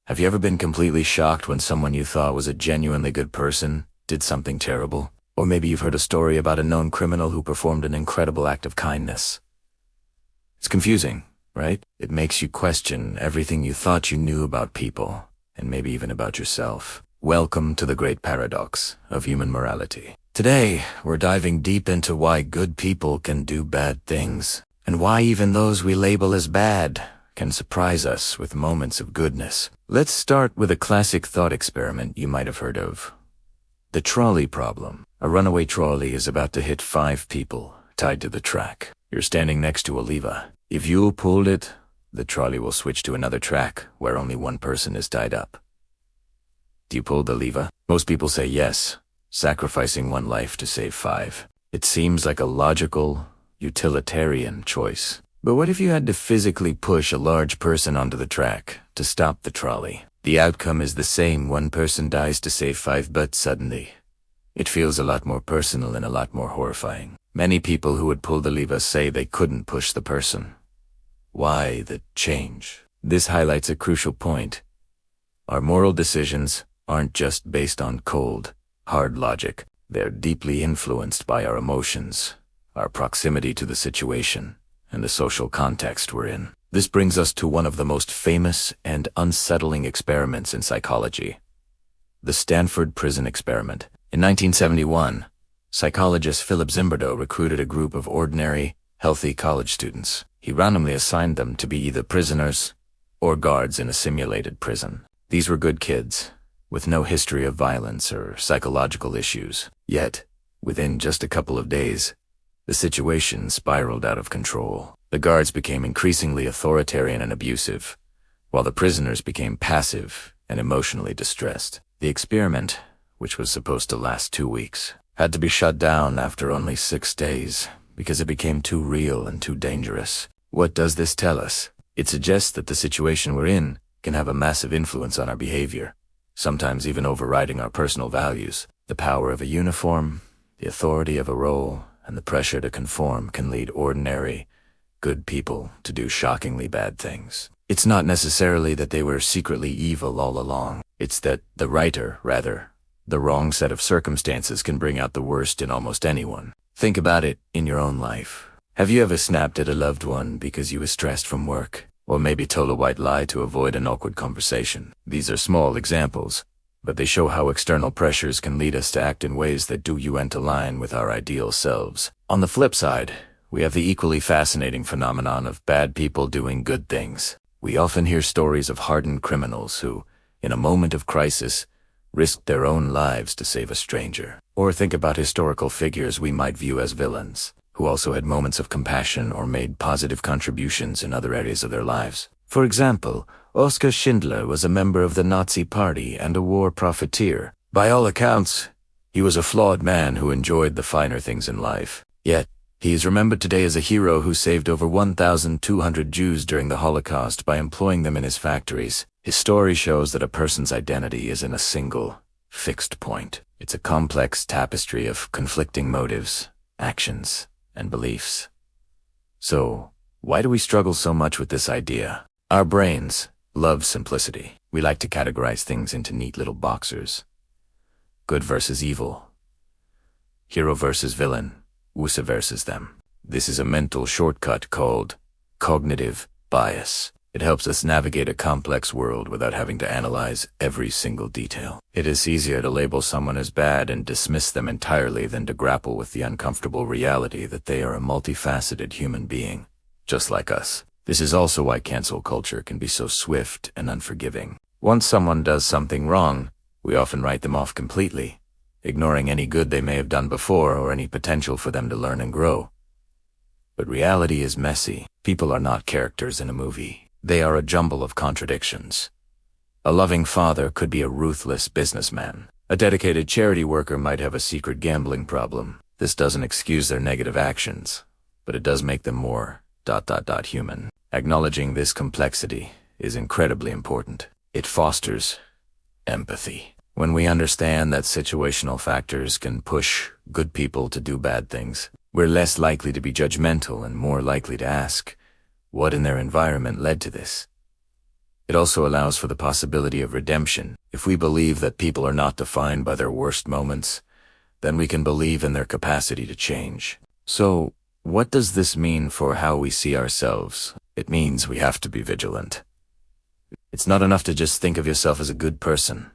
Have you ever been completely shocked when someone you thought was a genuinely good person did something terrible? Or maybe you've heard a story about a known criminal who performed an incredible act of kindness. It's confusing, right? It makes you question everything you thought you knew about people, and maybe even about yourself. Welcome to the great paradox of human morality. Today, we're diving deep into why good people can do bad things, and why even those we label as bad can surprise us with moments of goodness. Let's start with a classic thought experiment you might have heard of. The trolley problem. A runaway trolley is about to hit 5 people tied to the track. You're standing next to a lever. If you pulled it, the trolley will switch to another track where only 1 person is tied up. Do you pull the lever? Most people say yes, sacrificing 1 life to save 5. It seems like a logical, utilitarian choice. But what if you had to physically push a large person onto the track to stop the trolley? The outcome is the same. 1 person dies to save 5, but suddenly, it feels a lot more personal and a lot more horrifying. Many people who would pull the lever say they couldn't push the person. Why the change? This highlights a crucial point. Our moral decisions aren't just based on cold, hard logic. They're deeply influenced by our emotions, our proximity to the situation, and the social context we're in. This brings us to one of the most famous and unsettling experiments in psychology, the Stanford Prison Experiment. In 1971, psychologist Philip Zimbardo recruited a group of ordinary, healthy college students. He randomly assigned them to be either prisoners or guards in a simulated prison. These were good kids, with no history of violence or psychological issues. Yet, within just a couple of days, the situation spiraled out of control. The guards became increasingly authoritarian and abusive, while the prisoners became passive and emotionally distressed. The experiment, which was supposed to last 2 weeks, had to be shut down after only 6 days because it became too real and too dangerous. What does this tell us? It suggests that the situation we're in can have a massive influence on our behavior, sometimes even overriding our personal values. The power of a uniform, the authority of a role, and the pressure to conform can lead ordinary, good people to do shockingly bad things. It's not necessarily that they were secretly evil all along. It's that the wrong set of circumstances can bring out the worst in almost anyone. Think about it in your own life. Have you ever snapped at a loved one because you were stressed from work? Or maybe told a white lie to avoid an awkward conversation? These are small examples, but they show how external pressures can lead us to act in ways that won't align with our ideal selves. On the flip side, we have the equally fascinating phenomenon of bad people doing good things. We often hear stories of hardened criminals who, in a moment of crisis, risked their own lives to save a stranger. Or think about historical figures we might view as villains, who also had moments of compassion or made positive contributions in other areas of their lives. For example, Oskar Schindler was a member of the Nazi Party and a war profiteer. By all accounts, he was a flawed man who enjoyed the finer things in life. Yet, he is remembered today as a hero who saved over 1,200 Jews during the Holocaust by employing them in his factories. His story shows that a person's identity isn't a single, fixed point. It's a complex tapestry of conflicting motives, actions, and beliefs. So, why do we struggle so much with this idea? Our brains love simplicity. We like to categorize things into neat little boxes. Good versus evil. Hero versus villain. Wusa versus them. This is a mental shortcut called cognitive bias. It helps us navigate a complex world without having to analyze every single detail. It is easier to label someone as bad and dismiss them entirely than to grapple with the uncomfortable reality that they are a multifaceted human being, just like us. This is also why cancel culture can be so swift and unforgiving. Once someone does something wrong, we often write them off completely, ignoring any good they may have done before or any potential for them to learn and grow. But reality is messy. People are not characters in a movie. They are a jumble of contradictions. A loving father could be a ruthless businessman. A dedicated charity worker might have a secret gambling problem. This doesn't excuse their negative actions, but it does make them more ... human. Acknowledging this complexity is incredibly important. It fosters empathy. When we understand that situational factors can push good people to do bad things, we're less likely to be judgmental and more likely to ask, what in their environment led to this? It also allows for the possibility of redemption. If we believe that people are not defined by their worst moments, then we can believe in their capacity to change. So, what does this mean for how we see ourselves? It means we have to be vigilant. It's not enough to just think of yourself as a good person.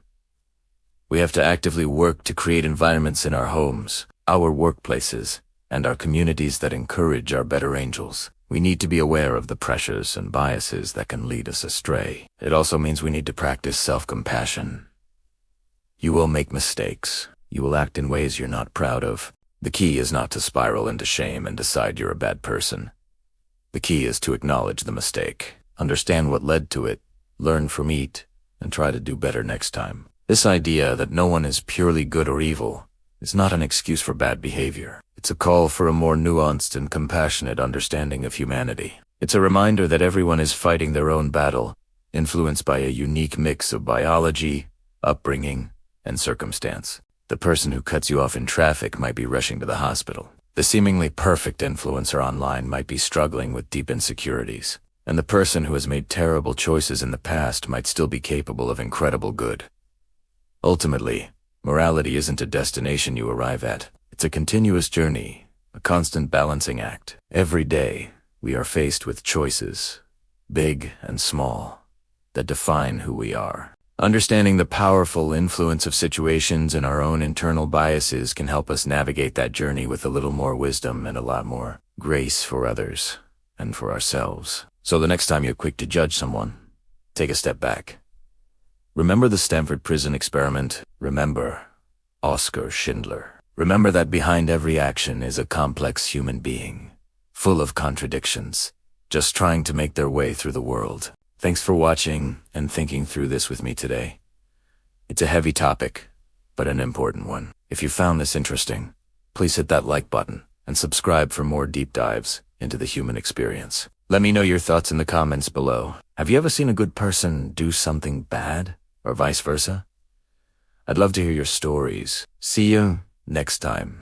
We have to actively work to create environments in our homes, our workplaces, and our communities that encourage our better angels. We need to be aware of the pressures and biases that can lead us astray. It also means we need to practice self-compassion. You will make mistakes. You will act in ways you're not proud of. The key is not to spiral into shame and decide you're a bad person. The key is to acknowledge the mistake, understand what led to it, learn from it, and try to do better next time. This idea that no one is purely good or evil is not an excuse for bad behavior. It's a call for a more nuanced and compassionate understanding of humanity. It's a reminder that everyone is fighting their own battle, influenced by a unique mix of biology, upbringing, and circumstance. The person who cuts you off in traffic might be rushing to the hospital. The seemingly perfect influencer online might be struggling with deep insecurities. And the person who has made terrible choices in the past might still be capable of incredible good. Ultimately, morality isn't a destination you arrive at. It's a continuous journey, a constant balancing act. Every day, we are faced with choices, big and small, that define who we are. Understanding the powerful influence of situations and our own internal biases can help us navigate that journey with a little more wisdom and a lot more grace for others and for ourselves. So the next time you're quick to judge someone, take a step back. Remember the Stanford Prison Experiment. Remember Oskar Schindler. Remember that behind every action is a complex human being, full of contradictions, just trying to make their way through the world. Thanks for watching and thinking through this with me today. It's a heavy topic, but an important one. If you found this interesting, please hit that like button and subscribe for more deep dives into the human experience. Let me know your thoughts in the comments below. Have you ever seen a good person do something bad, or vice versa? I'd love to hear your stories. See you next time.